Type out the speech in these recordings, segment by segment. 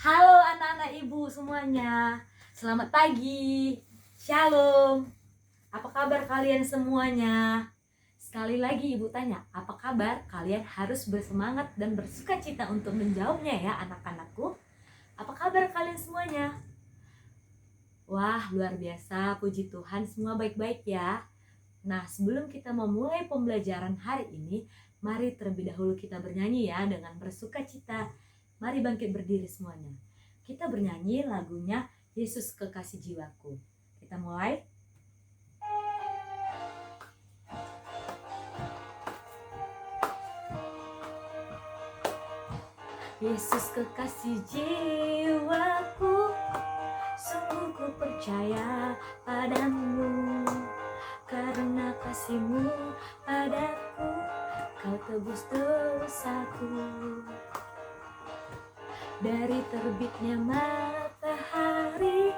Halo anak-anak ibu semuanya, selamat pagi, shalom. Apa kabar kalian semuanya? Sekali lagi ibu tanya, apa kabar? Kalian harus bersemangat dan bersuka cita untuk menjawabnya ya anak-anakku. Apa kabar kalian semuanya? Wah, luar biasa, puji Tuhan semua baik-baik ya. Nah, sebelum kita memulai pembelajaran hari ini, mari terlebih dahulu kita bernyanyi ya dengan bersuka cita. Mari bangkit berdiri semuanya. Kita bernyanyi lagunya Yesus Kekasih Jiwaku. Kita mulai. Yesus kekasih jiwaku, sungguh ku percaya padamu. Karena kasih-Mu padaku, Kau tebus dosaku. Dari terbitnya matahari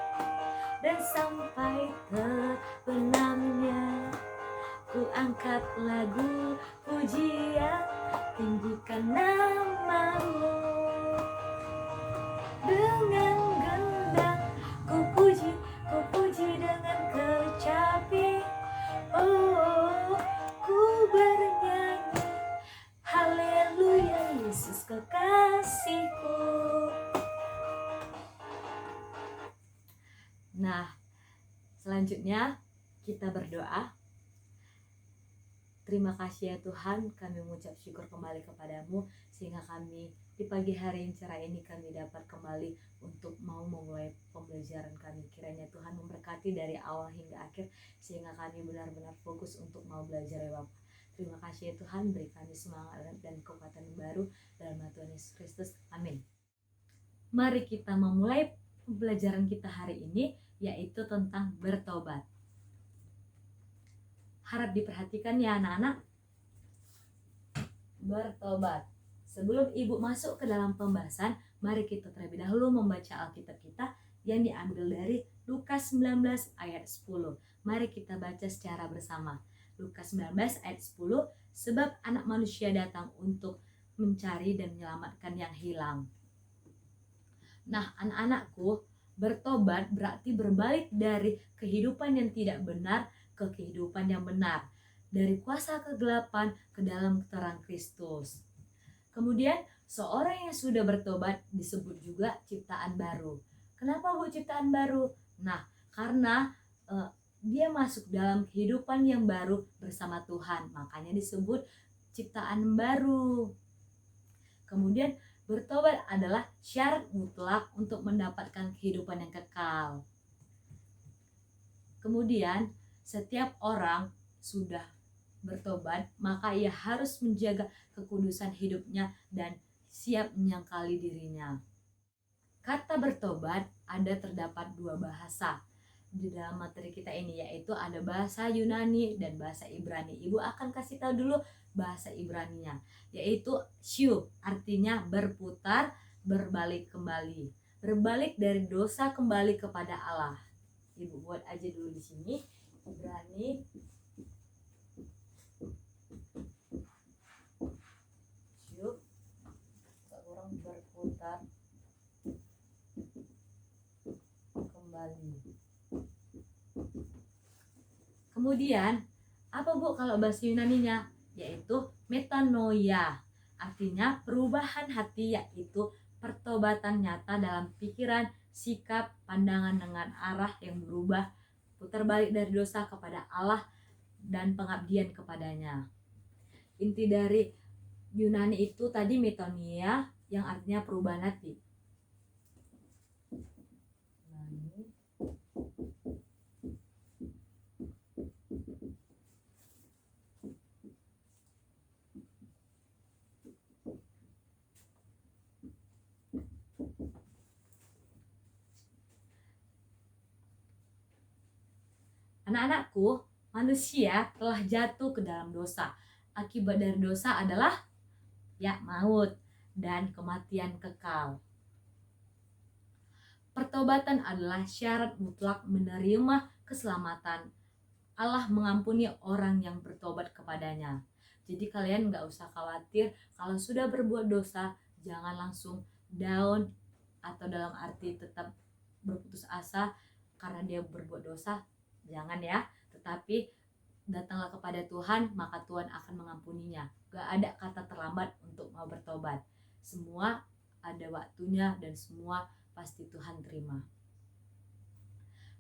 dan sampai terbenamnya, ku angkat lagu pujian, tinggikan nama-Mu. Dengan gendang ku puji dengan kecapi. Oh, ku bernyanyi haleluya, Yesus kekasihku. Nah, selanjutnya kita berdoa. Terima kasih ya Tuhan, kami mengucap syukur kembali kepadamu sehingga kami di pagi hari yang cerah ini kami dapat kembali untuk mau memulai pembelajaran kami. Kiranya Tuhan memberkati dari awal hingga akhir sehingga kami benar-benar fokus untuk mau belajar ya Bapak. Terima kasih ya Tuhan, beri kami semangat dan kekuatan baru dalam nama Tuhan Yesus Kristus. Amin. Mari kita memulai pembelajaran kita hari ini, yaitu tentang bertobat. Harap diperhatikan ya anak-anak. Bertobat. Sebelum ibu masuk ke dalam pembahasan, mari kita terlebih dahulu membaca Alkitab kita yang diambil dari Lukas 19 ayat 10. Mari kita baca secara bersama. Lukas 19 ayat 10, sebab anak manusia datang untuk mencari dan menyelamatkan yang hilang. Nah, anak-anakku, bertobat berarti berbalik dari kehidupan yang tidak benar ke kehidupan yang benar, dari kuasa kegelapan ke dalam terang Kristus. Kemudian, seorang yang sudah bertobat disebut juga ciptaan baru. Kenapa Bu ciptaan baru? Nah, karena dia masuk dalam kehidupan yang baru bersama Tuhan, makanya disebut ciptaan baru. Kemudian, bertobat adalah syarat mutlak untuk mendapatkan kehidupan yang kekal. Kemudian, setiap orang sudah bertobat, maka ia harus menjaga kekudusan hidupnya dan siap menyangkali dirinya. Kata bertobat terdapat dua bahasa di dalam materi kita ini, yaitu ada bahasa Yunani dan bahasa Ibrani. Ibu akan kasih tahu dulu bahasa Ibraninya, yaitu shu, artinya berputar, berbalik kembali, berbalik dari dosa kembali kepada Allah. Ibu buat aja dulu di sini Ibrani. Shu, orang berputar kembali. Kemudian, apa Bu kalau bahasa Yunaninya? Yaitu metanoia, artinya perubahan hati, yaitu pertobatan nyata dalam pikiran, sikap, pandangan dengan arah yang berubah, putar balik dari dosa kepada Allah dan pengabdian kepadanya. Inti dari Yunani itu tadi metanoia, yang artinya perubahan hati. Anak-anakku, manusia telah jatuh ke dalam dosa. Akibat dari dosa adalah maut dan kematian kekal. Pertobatan adalah syarat mutlak menerima keselamatan. Allah mengampuni orang yang bertobat kepadanya. Jadi kalian gak usah khawatir kalau sudah berbuat dosa, jangan langsung down atau dalam arti tetap berputus asa karena dia berbuat dosa, jangan ya. Tetapi datanglah kepada Tuhan, maka Tuhan akan mengampuninya. Gak ada kata terlambat untuk mau bertobat. Semua ada waktunya dan semua pasti Tuhan terima.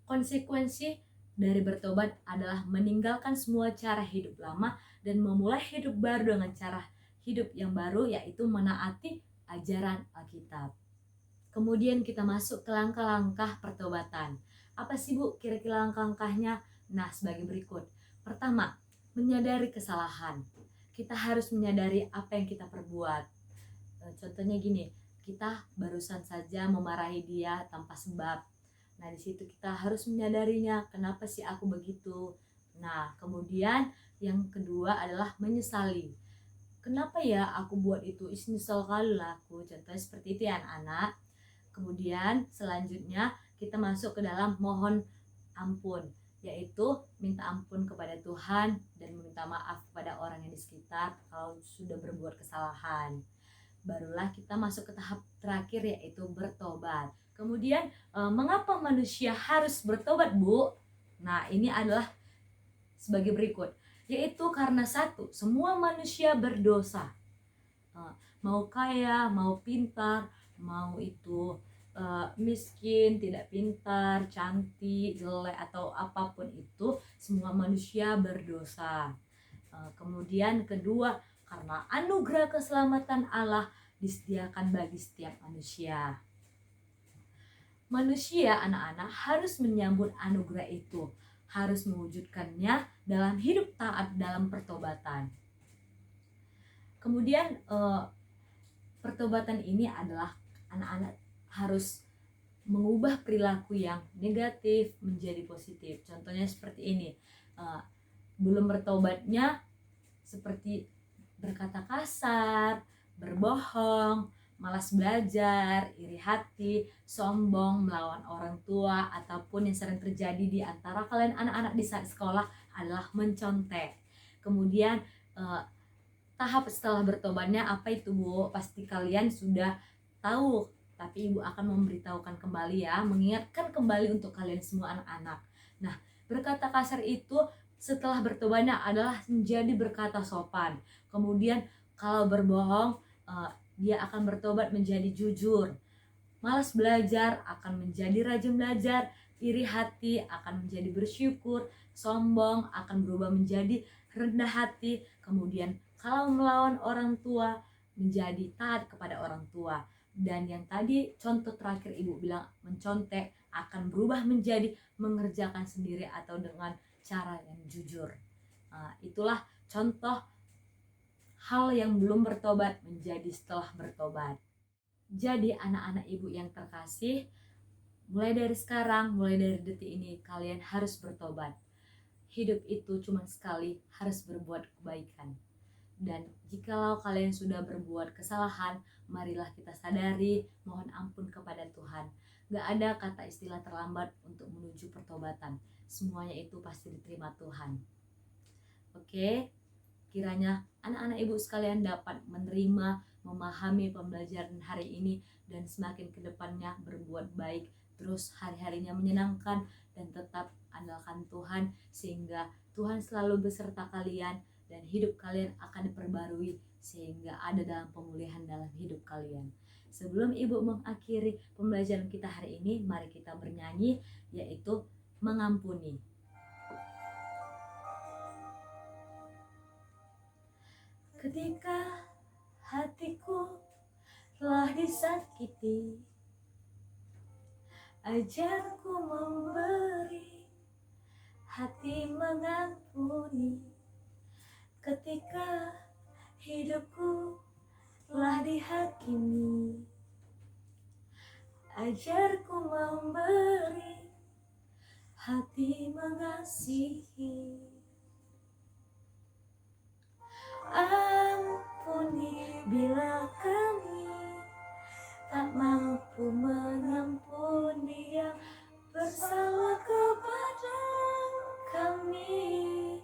Konsekuensi dari bertobat adalah meninggalkan semua cara hidup lama dan memulai hidup baru dengan cara hidup yang baru, yaitu menaati ajaran Alkitab. Kemudian kita masuk ke langkah-langkah pertobatan. Apa sih Bu kira-kira langkah-langkahnya? Nah, sebagai berikut. Pertama, menyadari kesalahan. Kita harus menyadari apa yang kita perbuat. Contohnya gini, kita barusan saja memarahi dia tanpa sebab. Nah, di situ kita harus menyadarinya, kenapa sih aku begitu. Nah, kemudian yang kedua adalah menyesali. Kenapa ya aku buat itu? Nyesel kali lah aku. Contohnya seperti itu ya anak-anak. Kemudian selanjutnya kita masuk ke dalam mohon ampun, yaitu minta ampun kepada Tuhan dan meminta maaf kepada orang yang di sekitar kalau sudah berbuat kesalahan. Barulah kita masuk ke tahap terakhir, yaitu bertobat. Kemudian mengapa manusia harus bertobat, Bu? Nah, ini adalah sebagai berikut, yaitu karena satu, semua manusia berdosa. Mau kaya, mau pintar, mau itu miskin, tidak pintar, cantik, jelek, atau apapun itu, semua manusia berdosa. Kemudian kedua, karena anugerah keselamatan Allah disediakan bagi setiap manusia. Manusia, anak-anak, harus menyambut anugerah itu, harus mewujudkannya dalam hidup taat dalam pertobatan. Kemudian pertobatan ini adalah anak-anak harus mengubah perilaku yang negatif menjadi positif. Contohnya seperti ini, belum bertobatnya seperti berkata kasar, berbohong, malas belajar, iri hati, sombong, melawan orang tua, ataupun yang sering terjadi di antara kalian anak-anak di saat sekolah adalah mencontek. Kemudian tahap setelah bertobatnya apa itu, Bu? Pasti kalian sudah tahu, tapi Ibu akan memberitahukan kembali ya, mengingatkan kembali untuk kalian semua anak-anak. Nah, berkata kasar itu setelah bertobatnya adalah menjadi berkata sopan. Kemudian kalau berbohong, dia akan bertobat menjadi jujur. Malas belajar akan menjadi rajin belajar. Iri hati akan menjadi bersyukur. Sombong akan berubah menjadi rendah hati. Kemudian kalau melawan orang tua menjadi taat kepada orang tua. Dan yang tadi contoh terakhir Ibu bilang mencontek akan berubah menjadi mengerjakan sendiri atau dengan cara yang jujur. Itulah contoh hal yang belum bertobat menjadi setelah bertobat. Jadi anak-anak Ibu yang terkasih, mulai dari sekarang, mulai dari detik ini kalian harus bertobat. Hidup itu cuma sekali, harus berbuat kebaikan. Dan jikalau kalian sudah berbuat kesalahan, marilah kita sadari, mohon ampun kepada Tuhan. Gak ada kata istilah terlambat untuk menuju pertobatan. Semuanya itu pasti diterima Tuhan. Oke, kiranya anak-anak Ibu sekalian dapat menerima, memahami pembelajaran hari ini, dan semakin ke depannya berbuat baik, terus hari-harinya menyenangkan, dan tetap andalkan Tuhan, sehingga Tuhan selalu beserta kalian, dan hidup kalian akan diperbarui sehingga ada dalam pemulihan dalam hidup kalian. Sebelum Ibu mengakhiri pembelajaran kita hari ini, mari kita bernyanyi, yaitu mengampuni. Ketika hatiku telah disakiti, ajarku memberi, hati mengampuni. Ketika hidupku telah dihakimi, ajarku memberi, hati mengasihi. Ampuni bila kami tak mampu mengampuni yang bersalah kepada kami,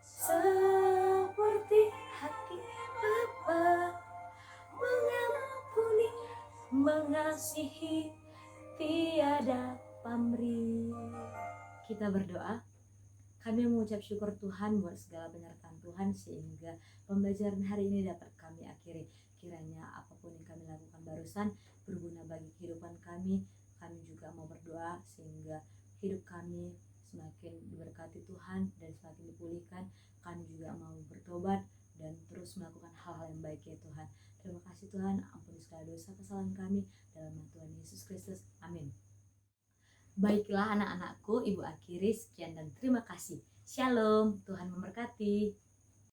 seperti hati Bapa mengampuni mengasihi tiada pamrih. Kita berdoa. Kami mengucap syukur Tuhan buat segala penyertaan Tuhan sehingga pembelajaran hari ini dapat kami akhiri. Kiranya apapun yang kami lakukan barusan berguna bagi kehidupan kami. Kami juga mau berdoa sehingga hidup kami semakin diberkati Tuhan dan semakin dipulihkan. Kami juga mau bertobat dan terus melakukan hal-hal yang baik ya Tuhan. Terima kasih Tuhan, ampuni segala dosa kesalahan kami dalam nama Tuhan Yesus Kristus. Amin. Baiklah anak-anakku, Ibu akhiri sekian dan terima kasih. Shalom, Tuhan memberkati.